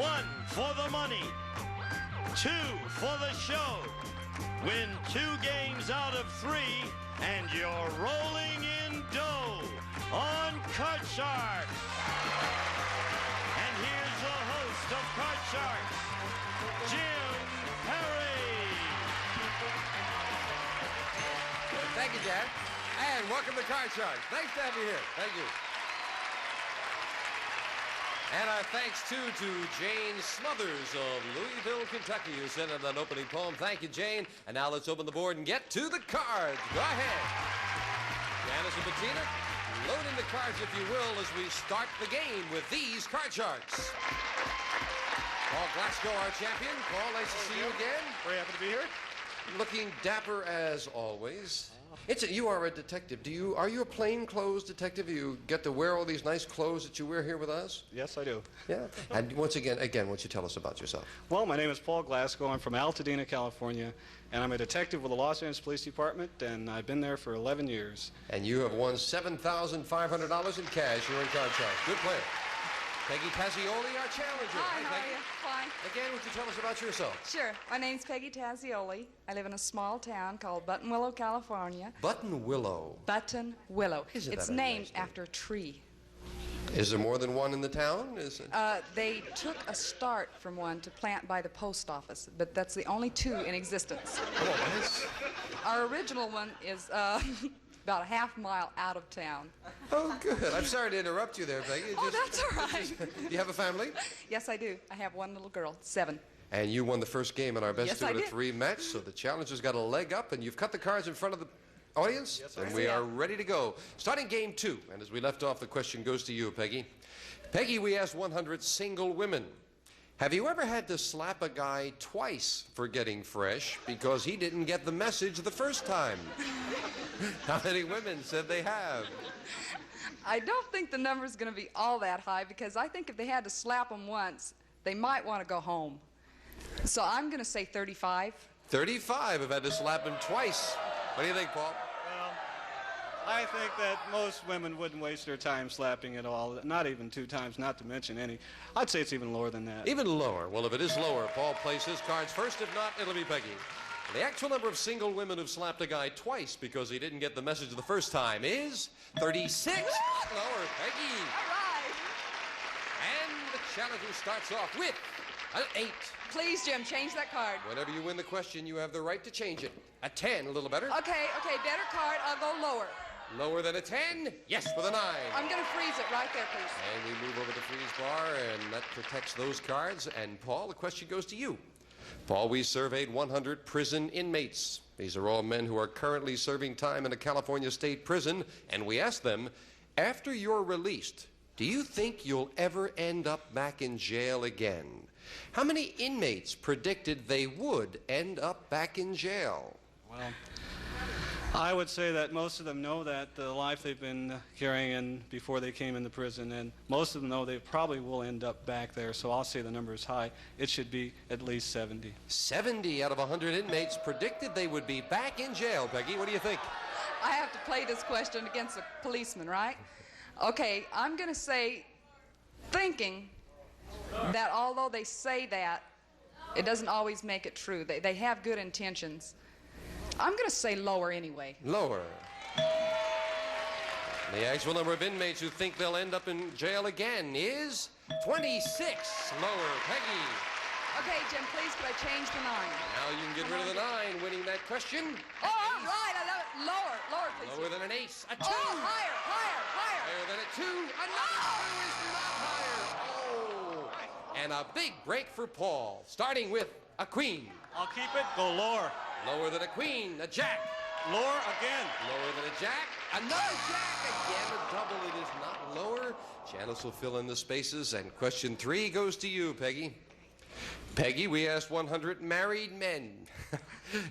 1 for the money, 2 for the show. Win 2 games out of 3, and you're rolling in dough on Card Shark. And here's the host of Card Sharks, Jim Perry. Thank you, Jack. And welcome to Card Sharks. Nice to have you here. Thank you. And our thanks, too, to Jane Smothers of Louisville, Kentucky, who sent in an opening poem. Thank you, Jane. And now let's open the board and get to the cards. Go ahead. Janice and Bettina, load in the cards, if you will, as we start the game with these Card Sharks. Paul Glasgow, our champion. Paul, nice to see you again. Very happy to be here. Looking dapper as always. You are a detective. Are you a plainclothes detective? You get to wear all these nice clothes that you wear here with us? Yes, I do. Yeah. And once again, why don't you tell us about yourself? Well, my name is Paul Glasgow. I'm from Altadena, California, and I'm a detective with the Los Angeles Police Department, and I've been there for 11 years. And you have won $7,500 in cash. You're in Card Sharks. Good player. Peggy Tazzioli, our challenger. Hi, how are you? Fine. Again, would you tell us about yourself? Sure. My name's Peggy Tazzioli. I live in a small town called Buttonwillow, California. Buttonwillow. Buttonwillow. Isn't it's that a named nice name? after a tree. Is there more than one in the town? Is it? They took a start from one to plant by the post office, but that's the only 2 in existence. Our original one is about a half mile out of town. Oh, good. I'm sorry to interrupt you there, Peggy. That's all right. Do you have a family? Yes, I do. I have one little girl, 7. And you won the first game in our best Yes, 2 I out of did. 3 match, so the challenger's got a leg up, and you've cut the cards in front of the audience, and we are ready to go. Starting game 2, and as we left off, the question goes to you, Peggy. Peggy, we asked 100 single women. Have you ever had to slap a guy twice for getting fresh because he didn't get the message the first time? How many women said they have? I don't think the number's going to be all that high because I think if they had to slap them once, they might want to go home. So I'm going to say 35. 35 have had to slap him twice. What do you think, Paul? Well, I think that most women wouldn't waste their time slapping at all, not even 2 times, not to mention any. I'd say it's even lower than that. Even lower. Well, if it is lower, Paul plays his cards first. If not, it'll be Peggy. The actual number of single women who've slapped a guy twice because he didn't get the message the first time is 36. Lower, Peggy. All right. And the challenger starts off with an 8. Please, Jim, change that card. Whenever you win the question, you have the right to change it. A 10, a little better. Okay, better card. I'll go lower. Lower than a 10? Yes, with a 9. I'm going to freeze it right there, please. And we move over to freeze bar, and that protects those cards. And Paul, the question goes to you. Paul, we surveyed 100 prison inmates. These are all men who are currently serving time in a California state prison, and we asked them, after you're released, do you think you'll ever end up back in jail again? How many inmates predicted they would end up back in jail? Well, I would say that most of them know that the life they've been carrying in before they came into prison, and most of them know they probably will end up back there, so I'll say the number is high. It should be at least 70. 70 out of 100 inmates predicted they would be back in jail. Peggy, what do you think? I have to play this question against a policeman, right? Okay, I'm going to say, thinking that although they say that, it doesn't always make it true. They have good intentions. I'm going to say lower anyway. Lower. The actual number of inmates who think they'll end up in jail again is 26. Lower. Peggy. Okay, Jim, please, could I change the 9? Now you can get rid of the 9, winning that question. Oh, all right, I love it. Lower, please. Lower than an ace. A 2. Oh, higher. Higher than a 2. Another 2 is not higher. Oh. And a big break for Paul, starting with a queen. I'll keep it. Go lower. Lower than a queen. A jack. Lower again. Lower than a jack. Another jack. Again, a double. It is not lower. Janice will fill in the spaces. And question 3 goes to you, Peggy. Peggy, we asked 100 married men.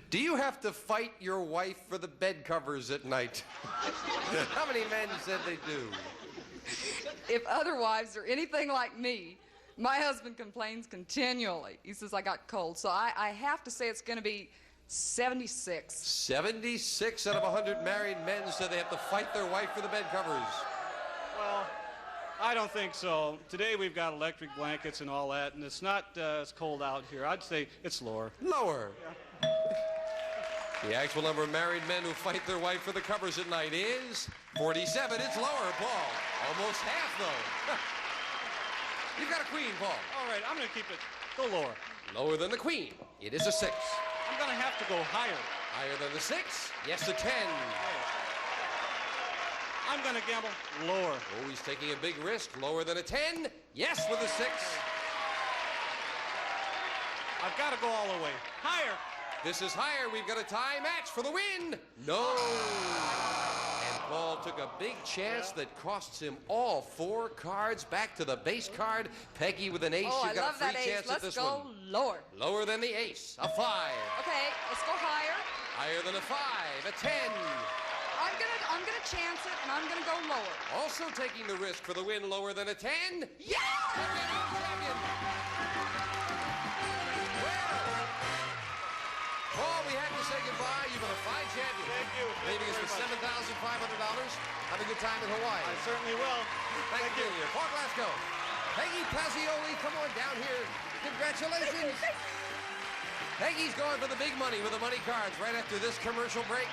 Do you have to fight your wife for the bed covers at night? How many men said they do? If other wives are anything like me, my husband complains continually. He says I got cold. So I have to say it's going to be 76. 76 out of 100 married men said they have to fight their wife for the bed covers. Well, I don't think so. Today we've got electric blankets and all that, and it's not as cold out here. I'd say it's lower. Lower. Yeah. The actual number of married men who fight their wife for the covers at night is 47. It's lower, Paul. Almost half, though. You've got a queen, Paul. All right, I'm going to keep it. Go lower. Lower than the queen. It is a 6. I'm going to have to go higher. Higher than the 6. Yes, the 10. I'm going to gamble lower. Oh, he's taking a big risk. Lower than a 10. Yes, with a 6. I've got to go all the way. Higher. This is higher. We've got a tie match for the win. No. And Paul took a big chance that costs him all 4 cards back to the base card. Peggy with an ace. Oh, You've I got love a free that ace. chance at this Let's go one. lower. Lower than the ace. A 5. Okay, let's go higher. Higher than a 5. A 10. I'm gonna chance it, and I'm gonna go lower. Also taking the risk for the win. Lower than a 10. Yeah! Champion. Well, Paul, we had to say goodbye. You've been a fine champion. Thank you. Leaving us with $7,500. Have a good time in Hawaii. I certainly will. Thank you. Paul Glasgow. Peggy Pazioli, come on down here. Congratulations. Peggy's going for the big money with the money cards right after this commercial break.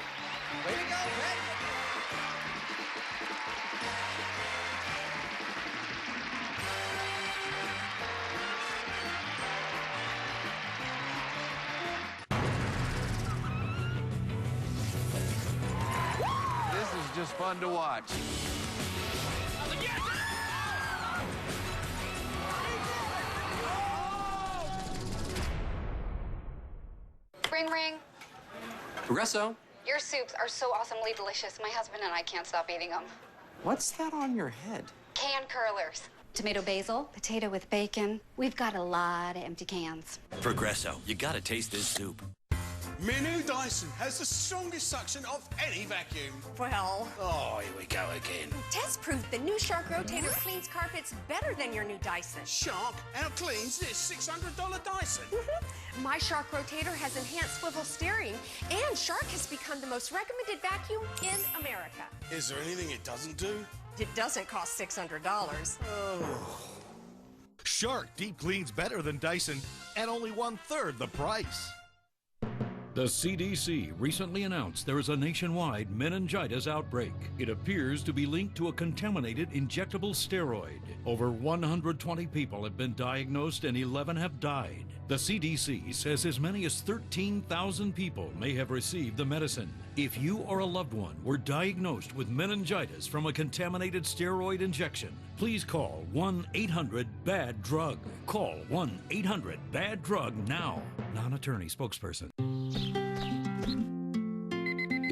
Way to go, Peg. This is just fun to watch. Ring, ring. Progresso, Your soups are so awesomely delicious. My husband and I can't stop eating them. what's that on your head? Can curlers. Tomato basil, potato with bacon. We've got a lot of empty cans. Progresso, you gotta taste this soup. My new Dyson has the strongest suction of any vacuum. Well, Oh, here we go again. test proof the new Shark Rotator cleans carpets better than your new Dyson. Shark outcleans this $600 Dyson. My Shark Rotator has enhanced swivel steering, and Shark has become the most recommended vacuum in America. Is there anything it doesn't do? It doesn't cost $600. Shark deep cleans better than Dyson at only 1/3 the price. The CDC recently announced there is a nationwide meningitis outbreak. It appears to be linked to a contaminated injectable steroid. Over 120 people have been diagnosed and 11 have died. The CDC says as many as 13,000 people may have received the medicine. If you or a loved one were diagnosed with meningitis from a contaminated steroid injection, please call 1-800-BAD-DRUG. Call 1-800-BAD-DRUG now. Non-attorney spokesperson.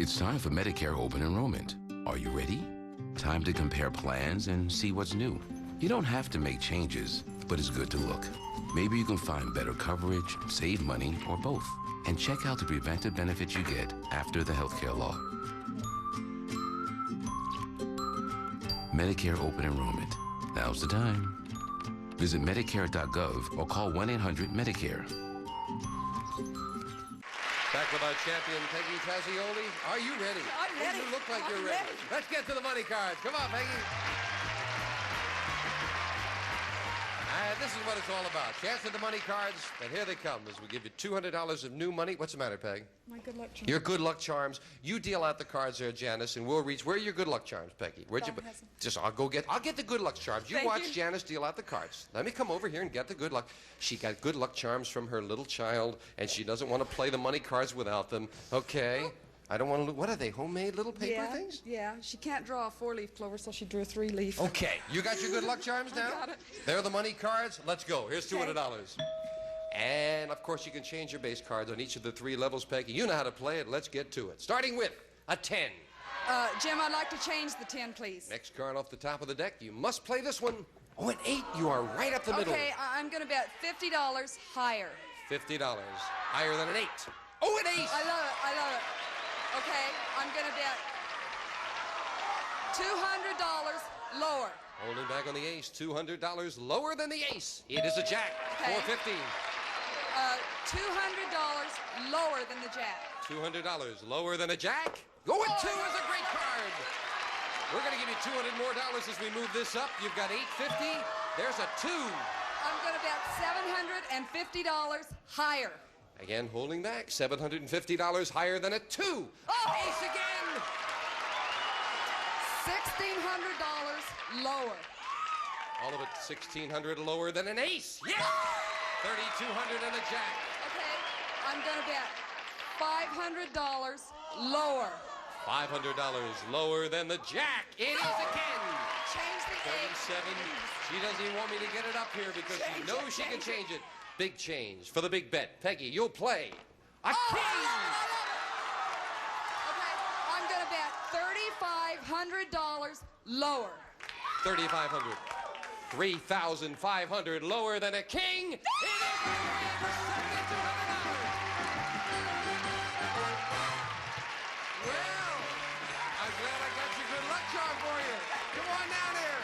It's time for Medicare open enrollment. Are you ready? Time to compare plans and see what's new. You don't have to make changes, but it's good to look. Maybe you can find better coverage, save money, or both. And check out the preventive benefits you get after the healthcare law. Medicare open enrollment. Now's the time. Visit Medicare.gov or call 1-800-MEDICARE. Back with our champion, Peggy Pazioli. Are you ready? I'm ready. You look like I'm you're ready. ready. Let's get to the money cards. Come on, Peggy. This is what it's all about. Chance at the money cards, and here they come as we give you $200 of new money. What's the matter, Peg? My good luck charm. Your good luck charms. You deal out the cards there, Janice, and we'll reach. Where are your good luck charms, Peggy? Where'd you? Don has them. Just I'll get the good luck charms. You Thank watch you. Janice deal out the cards. Let me come over here and get the good luck. She got good luck charms from her little child, and she doesn't want to play the money cards without them. Okay. I don't want to. What are they? Homemade little paper things? Yeah. She can't draw a 4-leaf clover, so she drew a 3-leaf. Okay. You got your good luck charms now? got it. They're the money cards. Let's go. Here's $200. And, of course, you can change your base cards on each of the 3 levels, Peggy. You know how to play it. Let's get to it. Starting with a 10. Jim, I'd like to change the 10, please. Next card off the top of the deck. You must play this one. Oh, an 8. You are right up the middle. Okay, I'm going to bet $50 higher. $50. Higher than an 8. Oh, an ace. I love it. I love it. Okay, I'm going to bet $200 lower. Holding back on the ace. $200 lower than the ace. It is a jack. Okay. $450. $200 lower than the jack. $200 lower than a jack. Oh, and 2 is a great card. We're going to give you $200 more as we move this up. You've got $850. There's a 2. I'm going to bet $750 higher. Again, holding back. $750 higher than a 2. Oh! Ace again. $1,600 lower. All of it $1,600 lower than an ace. Yes! $3,200 and a jack. Okay, I'm going to bet $500 lower. $500 lower than the jack. It is again. Change the 37. She doesn't even want me to get it up here because she knows she can change it. Big change for the big bet. Peggy, you'll play a king. Okay, I'm going to bet $3,500 lower. $3,500. $3,500 lower than a king. It is Well, I'm glad I got your good luck charm for you. Come on down here.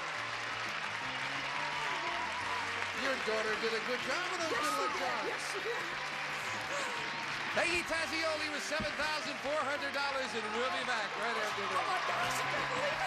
Your daughter did a good job with those good luck charms. Yes, she did. Peggy Tazioli with $7,400, and we'll be back right after this. Oh my gosh, I can't believe it.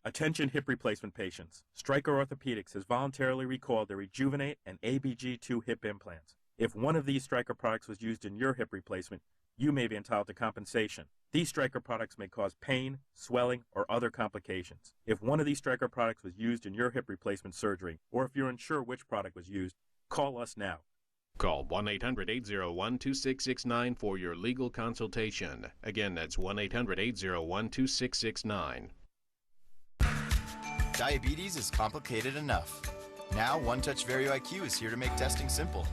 Attention hip replacement patients. Stryker Orthopedics has voluntarily recalled the Rejuvenate and ABG2 hip implants. If one of these Stryker products was used in your hip replacement, you may be entitled to compensation. These Stryker products may cause pain, swelling, or other complications. If one of these Stryker products was used in your hip replacement surgery, or if you're unsure which product was used, call us now. Call 1-800-801-2669 for your legal consultation. Again, that's 1-800-801-2669. Diabetes is complicated enough. Now, OneTouch Vario IQ is here to make testing simple.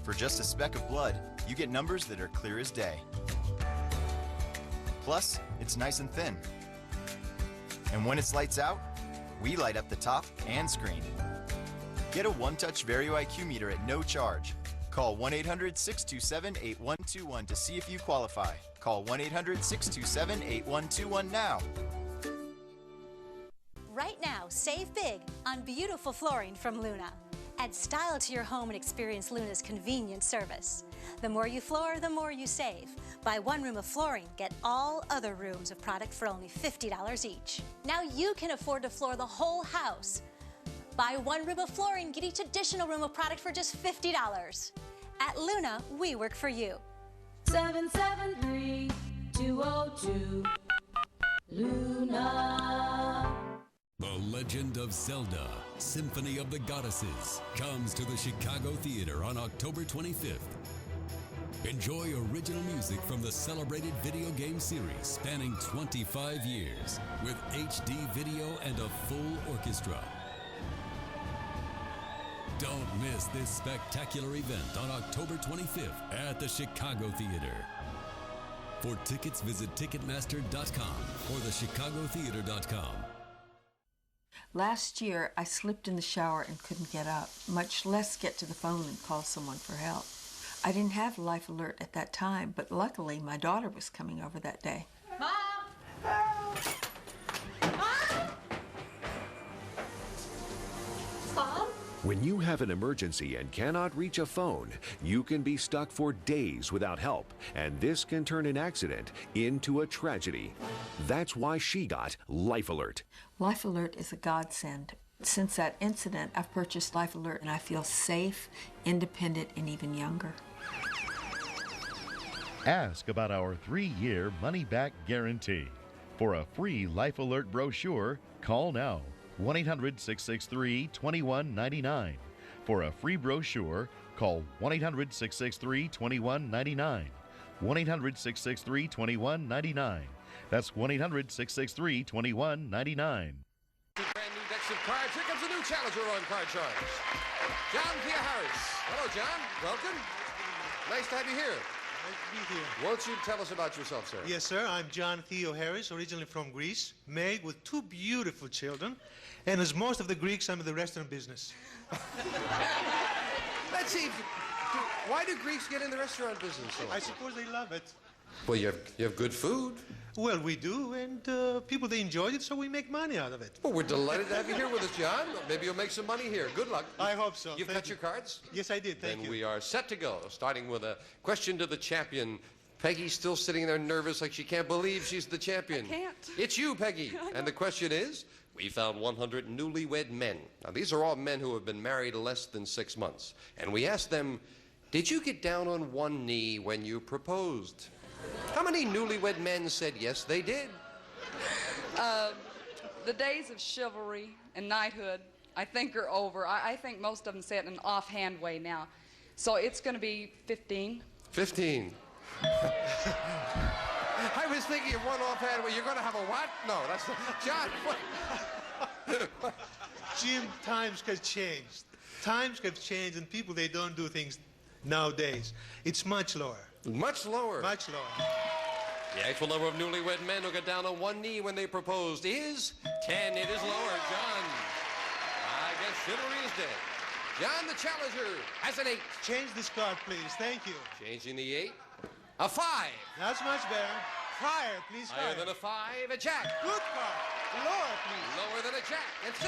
For just a speck of blood, you get numbers that are clear as day. Plus, it's nice and thin. And when it's lights out, we light up the top and screen. Get a OneTouch Vario IQ meter at no charge. Call 1-800-627-8121 to see if you qualify. Call 1-800-627-8121 now. Right now, save big on beautiful flooring from Luna. Add style to your home and experience Luna's convenient service. The more you floor, the more you save. Buy one room of flooring, get all other rooms of product for only $50 each. Now you can afford to floor the whole house. Buy one room of flooring, get each additional room of product for just $50. At Luna, we work for you. 773-202 Luna. The Legend of Zelda, Symphony of the Goddesses, comes to the Chicago Theater on October 25th. Enjoy original music from the celebrated video game series spanning 25 years with HD video and a full orchestra. Don't miss this spectacular event on October 25th at the Chicago Theater. For tickets, visit Ticketmaster.com or thechicagotheater.com. Last year, I slipped in the shower and couldn't get up, much less get to the phone and call someone for help. I didn't have Life Alert at that time, but luckily my daughter was coming over that day. Mom! Mom? When you have an emergency and cannot reach a phone, you can be stuck for days without help, and this can turn an accident into a tragedy. That's why she got Life Alert. Life Alert is a godsend. Since that incident, I've purchased Life Alert and I feel safe, independent, and even younger. Ask about our 3-year money-back guarantee. For a free Life Alert brochure, call now. 1-800-663-2199. For a free brochure, call 1-800-663-2199. 1-800-663-2199. That's 1-800-663-2199. Brand new decks of cards. Here comes a new challenger on Card Charms. John Theoharis. Hello, John. Welcome. Nice to have you here. Nice to be here. Won't you tell us about yourself, sir? Yes, sir. I'm John Theoharis, originally from Greece, married with 2 beautiful children. And as most of the Greeks, I'm in the restaurant business. Let's see. Why do Greeks get in the restaurant business? I suppose they love it. Well, you have good food. Well, we do, and people, they enjoyed it, so we make money out of it. Well, we're delighted to have you here with us, John. Maybe you'll make some money here. Good luck. I hope so. You've cut your cards? Yes, I did. Thank you. Then we are set to go, starting with a question to the champion. Peggy's still sitting there nervous like she can't believe she's the champion. I can't. It's you, Peggy. And the question is, we found 100 newlywed men. Now, these are all men who have been married less than 6 months. And we asked them, did you get down on one knee when you proposed? How many newlywed men said yes, they did? The days of chivalry and knighthood, I think, are over. I think most of them say it in an offhand way now. So it's going to be 15. 15. I was thinking of one offhand. Well, you're going to have a what? No, that's John. What? Jim, times have changed. Times have changed, and people, they don't do things nowadays. It's much lower. Much lower. Much lower. The actual number of newlywed men who got down on one knee when they proposed is 10. It is lower. John, I guess chivalry is dead. John, the challenger, has an 8. Change this card, please. Thank you. Changing the 8. A 5. That's much better. Higher, please. Higher than a 5. A jack. Good card. Lower, please. Lower than a jack. And 6.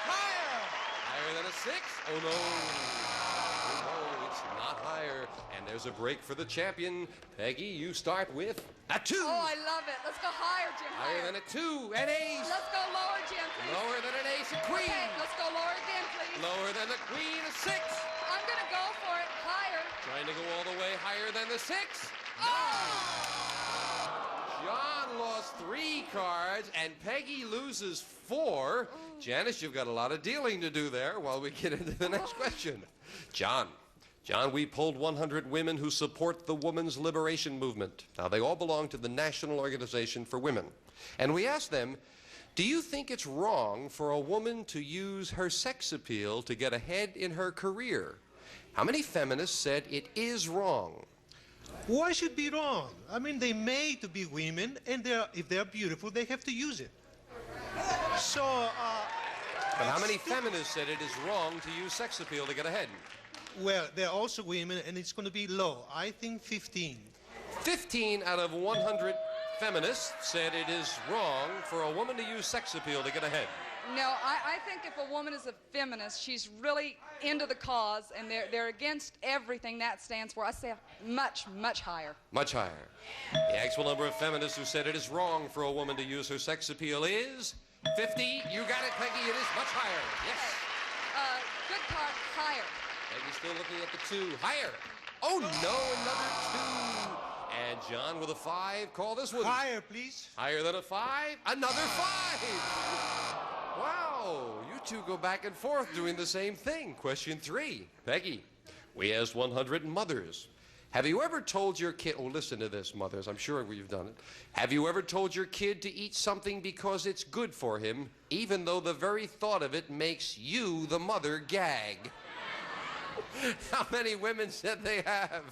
Higher. Higher than a 6. Oh, no. Oh, no, it's not higher. And there's a break for the champion. Peggy, you start with a 2. Oh, I love it. Let's go higher, Jim. Higher than a 2. An ace. Let's go lower, Jim, please. Lower than an ace. A queen. Okay, let's go lower again, please. Lower than the queen. A 6. I'm going to go for it. Higher. Trying to go all the way higher than the 6. Oh! John lost 3 cards, and Peggy loses 4. Janice, you've got a lot of dealing to do there while we get into the next question. John, we polled 100 women who support the women's liberation movement. Now, they all belong to the National Organization for Women. And we asked them, do you think it's wrong for a woman to use her sex appeal to get ahead in her career? How many feminists said it is wrong? Why should it be wrong? I mean, they made to be women, and if they're beautiful, they have to use it. So, but how many feminists said it is wrong to use sex appeal to get ahead? Well, they're also women, and it's going to be low. I think 15. 15 out of 100 feminists said it is wrong for a woman to use sex appeal to get ahead. No, I think if a woman is a feminist, she's really into the cause, and they're against everything that stands for. I say much, much higher. Much higher. The actual number of feminists who said it is wrong for a woman to use her sex appeal is 50. You got it, Peggy. It is much higher. Yes. Okay. Good card, higher. Peggy's still looking at the 2. Higher. Oh, no, another 2. And John with a 5. Call this one. Higher, please. Higher than a 5. Another 5. Wow, you two go back and forth doing the same thing. Question 3. Peggy, we asked 100 mothers. Have you ever told your kid, oh, listen to this, mothers, I'm sure you've done it. Have you ever told your kid to eat something because it's good for him, even though the very thought of it makes you, the mother, gag? How many women said they have?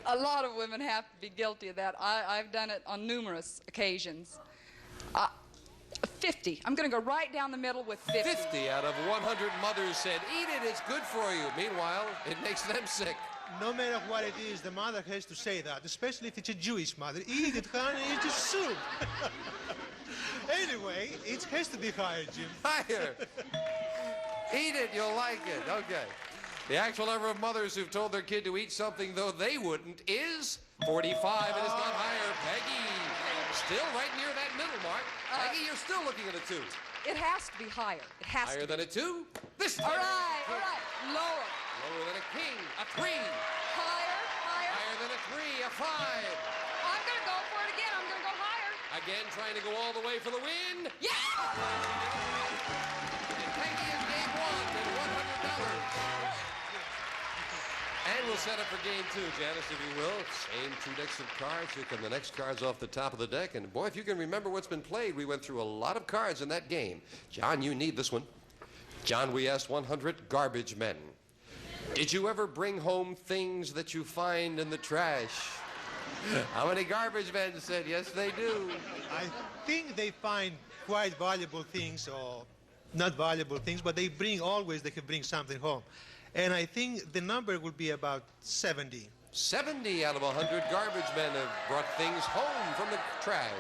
A lot of women have to be guilty of that. I've done it on numerous occasions. 50. I'm going to go right down the middle with 50. 50 out of 100 mothers said, eat it, it's good for you. Meanwhile, it makes them sick. No matter what it is, the mother has to say that, especially if it's a Jewish mother. Eat it, honey, it's just soup. Anyway, it has to be higher, Jim. Higher. Eat it, you'll like it. Okay. The actual number of mothers who've told their kid to eat something, though they wouldn't, is 45. It is not higher. Peggy, still right near that middle mark. Peggy, you're still looking at a 2. It has to be higher. It has higher to be. Than a 2? This time. All right. Lower. Lower than a king. A 3. Higher. Higher than a 3. A 5. I'm going to go for it again. I'm going to go higher. Again, trying to go all the way for the win. Yeah! And Peggy is game 1 and $100. And we'll set up for game 2, Janice, if you will. Same 2 decks of cards. Here come the next cards off the top of the deck. And boy, if you can remember what's been played, we went through a lot of cards in that game. John, you need this one. John, we asked 100 garbage men. Did you ever bring home things that you find in the trash? How many garbage men said yes, they do? I think they find quite valuable things, or not valuable things, but they can bring something home. And I think the number will be about 70. 70 out of 100 garbage men have brought things home from the trash.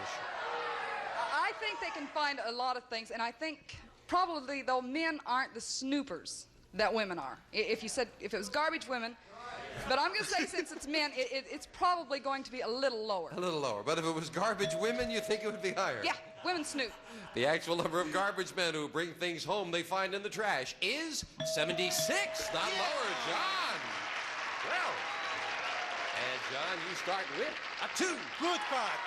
I think they can find a lot of things, and I think probably, though, men aren't the snoopers that women are. If it was garbage women, but I'm going to say since it's men, it's probably going to be a little lower. A little lower. But if it was garbage women, you think it would be higher? Yeah, women snoop. The actual number of garbage men who bring things home they find in the trash is 76. Not lower, John. Well, and John, you start with a 2. Good card.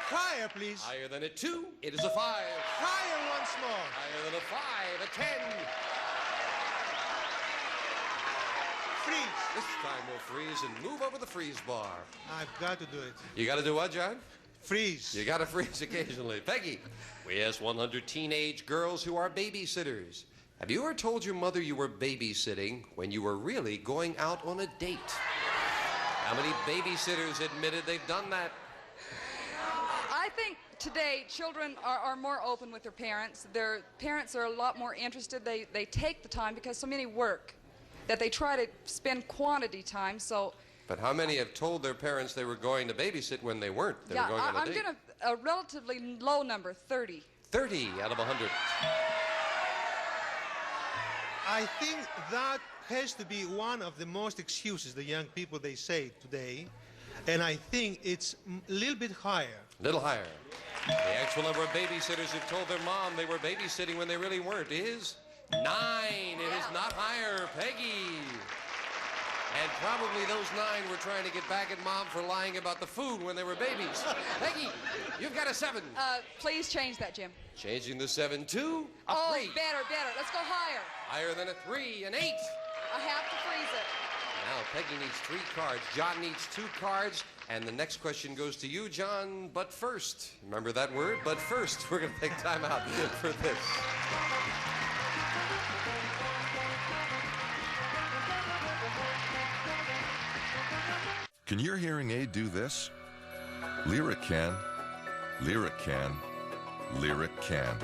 Higher, please. Higher than a 2, it is a 5. Higher once more. Higher than a 5, a 10. Freeze. This time we'll freeze and move over the freeze bar. I've got to do it. You got to do what, John? Freeze. You got to freeze occasionally. Peggy, we asked 100 teenage girls who are babysitters. Have you ever told your mother you were babysitting when you were really going out on a date? How many babysitters admitted they've done that? I think today children are more open with their parents. Their parents are a lot more interested. They take the time because so many work that they try to spend quantity time. So. But how many have told their parents they were going to babysit when they weren't? They were going on a date. I'm going to a relatively low number, 30. 30 out of 100. I think that has to be one of the most excuses the young people they say today, and I think it's a little bit higher. A little higher. The actual number of babysitters who've told their mom they were babysitting when they really weren't is 9. It is not higher, Peggy. And probably those 9 were trying to get back at Mom for lying about the food when they were babies. Peggy, you've got a 7. Please change that, Jim. Changing the 7 to a 3. Better. Let's go higher. Higher than a 3, an 8. I have to freeze it. Now Peggy needs 3 cards. John needs 2 cards. And the next question goes to you, John, but first. Remember that word? But first, we're going to take time out for this. Can your hearing aid do this? Lyric can. Lyric can. Lyric can.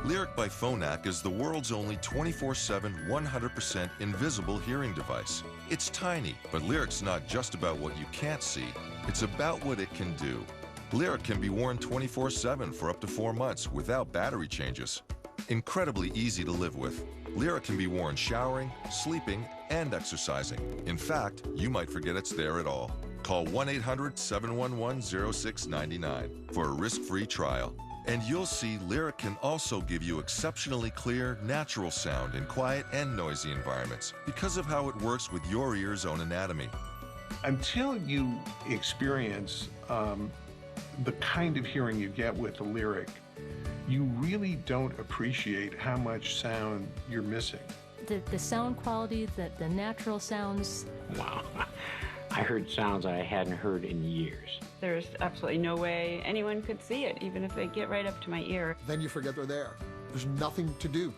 Lyric by Phonak is the world's only 24/7, 100% invisible hearing device. It's tiny, but Lyric's not just about what you can't see. It's about what it can do. Lyric can be worn 24/7 for up to 4 months without battery changes. Incredibly easy to live with. Lyric can be worn showering, sleeping, and exercising. In fact, you might forget it's there at all. Call 1-800-711-0699 for a risk-free trial. And you'll see Lyric can also give you exceptionally clear, natural sound in quiet and noisy environments because of how it works with your ear's own anatomy. Until you experience the kind of hearing you get with the Lyric, you really don't appreciate how much sound you're missing. The sound quality, the natural sounds. Wow. I heard sounds I hadn't heard in years. There's absolutely no way anyone could see it, even if they get right up to my ear. Then you forget they're there. There's nothing to do.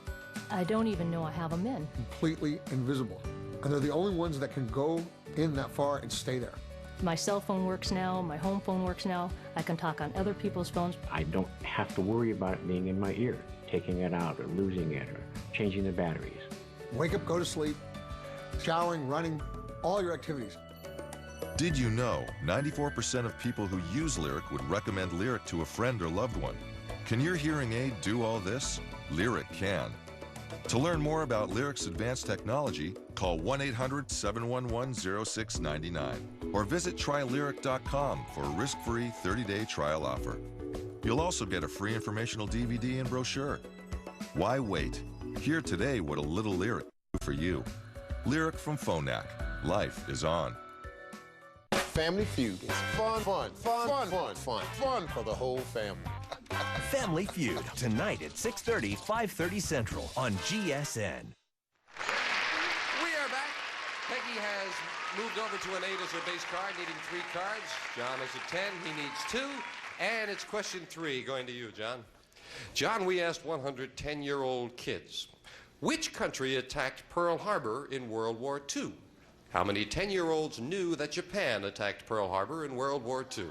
I don't even know I have them in. Completely invisible. And they're the only ones that can go in that far and stay there. My cell phone works now, my home phone works now. I can talk on other people's phones. I don't have to worry about it being in my ear, taking it out or losing it or changing the batteries. Wake up, go to sleep, showering, running, all your activities. Did you know 94% of people who use Lyric would recommend Lyric to a friend or loved one? Can your hearing aid do all this? Lyric can. To learn more about Lyric's advanced technology, call 1-800-711-0699 or visit trylyric.com for a risk-free 30-day trial offer. You'll also get a free informational DVD and brochure. Why wait? Hear today what a little Lyric can do for you. Lyric from Phonak. Life is on. Family Feud is fun for the whole family. Family Feud, tonight at 6:30, 5:30 Central on GSN. We are back. Peggy has moved over to an 8 as her base card, needing 3 cards. John is a 10. He needs 2. And it's question 3 going to you, John. John, we asked 100 10-year-old kids, which country attacked Pearl Harbor in World War II? How many 10-year-olds knew that Japan attacked Pearl Harbor in World War II?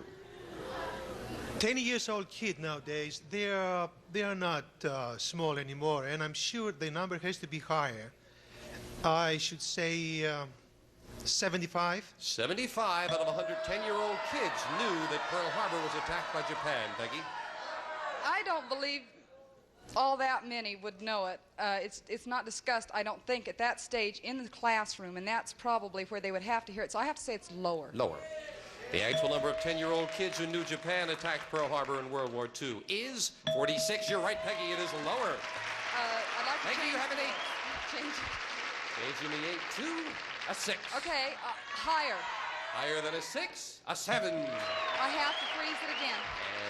10-year-old kid nowadays, they are not small anymore, and I'm sure the number has to be higher. I should say 75. 75 out of 110-year-old kids knew that Pearl Harbor was attacked by Japan, Peggy. I don't believe all that many would know it. It's not discussed, I don't think, at that stage in the classroom, and that's probably where they would have to hear it. So I have to say it's lower. Lower. The actual number of 10-year-old kids who knew Japan attacked Pearl Harbor in World War II is 46. You're right, Peggy, it is lower. I'd like to Peggy, change, you have an 8. change. Changing the 8 to a 6. Okay, higher. Higher than a 6, a 7. I have to freeze it again.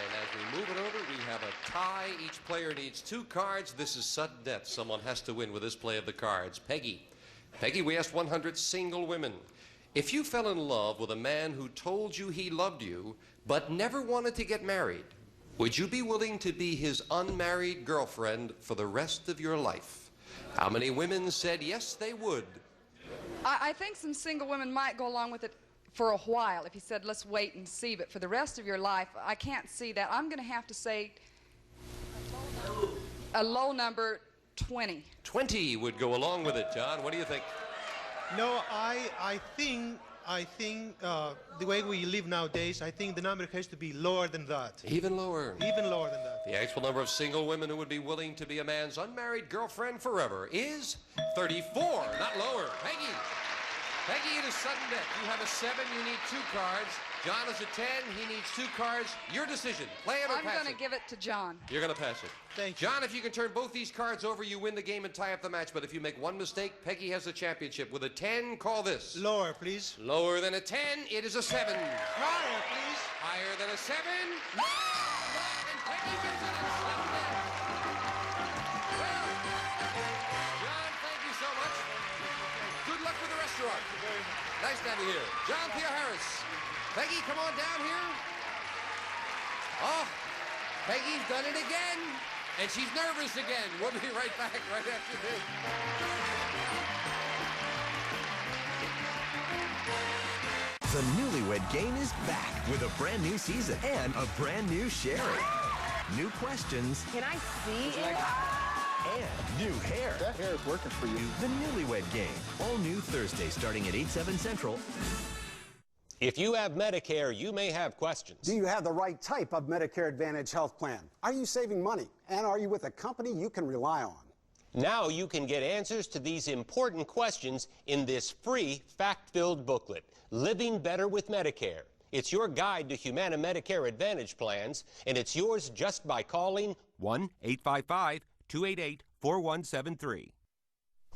And as we move it over, we have a tie. Each player needs 2 cards. This is sudden death. Someone has to win with this play of the cards. Peggy, we asked 100 single women. If you fell in love with a man who told you he loved you, but never wanted to get married, would you be willing to be his unmarried girlfriend for the rest of your life? How many women said yes, they would? I think some single women might go along with it for a while if he said, let's wait and see, but for the rest of your life, I can't see that. I'm going to have to say a low number, 20. 20 would go along with it, John. What do you think? No, I think the way we live nowadays, I think the number has to be lower than that. Even lower? Even lower than that. The actual number of single women who would be willing to be a man's unmarried girlfriend forever is 34, not lower. Peggy, it is sudden death. You have a 7, you need 2 cards. John is a 10, he needs 2 cards. Your decision. Play it or pass it. I'm going to give it to John. You're going to pass it. Thank you. John, if you can turn both these cards over, you win the game and tie up the match. But if you make one mistake, Peggy has the championship. With a 10, call this. Lower, please. Lower than a 10, it is a 7. Higher, please. Higher than a 7. No! And Peggy gets it in sudden death. Well, John, thank you so much. Good luck with the restaurant. Nice to have you here. John Pierre Harris. Peggy, come on down here. Oh, Peggy's done it again. And she's nervous again. We'll be right back right after this. The Newlywed Game is back with a brand new season and a brand new Sherry. New questions. Can I see it? And new hair. That hair is working for you. The Newlywed Game. All new Thursday starting at 8/7 Central. If you have Medicare, you may have questions. Do you have the right type of Medicare Advantage health plan? Are you saving money? And are you with a company you can rely on? Now you can get answers to these important questions in this free, fact-filled booklet, Living Better with Medicare. It's your guide to Humana Medicare Advantage plans, and it's yours just by calling 1-855-288-4173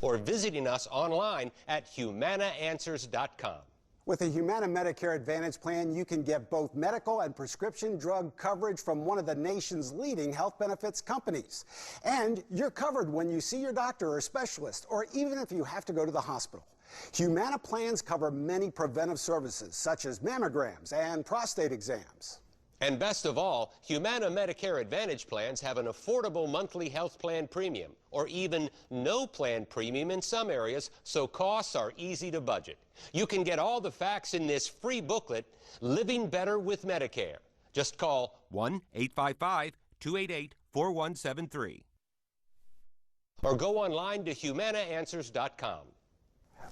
or visiting us online at humanaanswers.com. With a Humana Medicare Advantage plan, you can get both medical and prescription drug coverage from one of the nation's leading health benefits companies. And you're covered when you see your doctor or specialist, or even if you have to go to the hospital. Humana plans cover many preventive services, such as mammograms and prostate exams. And best of all, Humana Medicare Advantage plans have an affordable monthly health plan premium, or even no plan premium in some areas, so costs are easy to budget. You can get all the facts in this free booklet, Living Better with Medicare. Just call 1-855-288-4173 or go online to humanaanswers.com.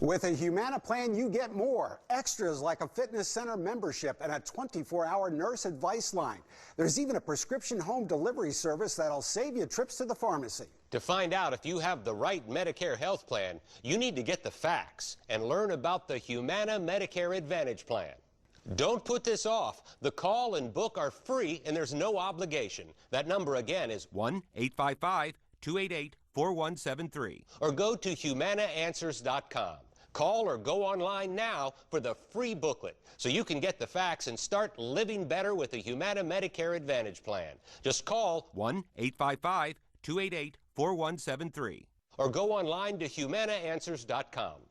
With a Humana plan, you get more. Extras like a fitness center membership and a 24-hour nurse advice line. There's even a prescription home delivery service that'll save you trips to the pharmacy. To find out if you have the right Medicare health plan, you need to get the facts and learn about the Humana Medicare Advantage plan. Don't put this off. The call and book are free and there's no obligation. That number again is 1-855-288-4173 or go to humanaanswers.com. Call or go online now for the free booklet so you can get the facts and start living better with the Humana Medicare Advantage plan. Just call 1-855-288-4173 or go online to humanaanswers.com.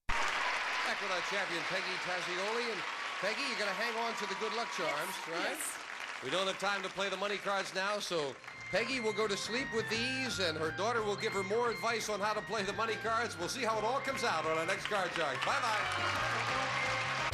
Back with our champion, Peggy Tazioli. And Peggy, you're going to hang on to the good luck charms, right? Yes. We don't have time to play the money cards now, so Peggy will go to sleep with these, and her daughter will give her more advice on how to play the money cards. We'll see how it all comes out on our next card charge. Bye-bye.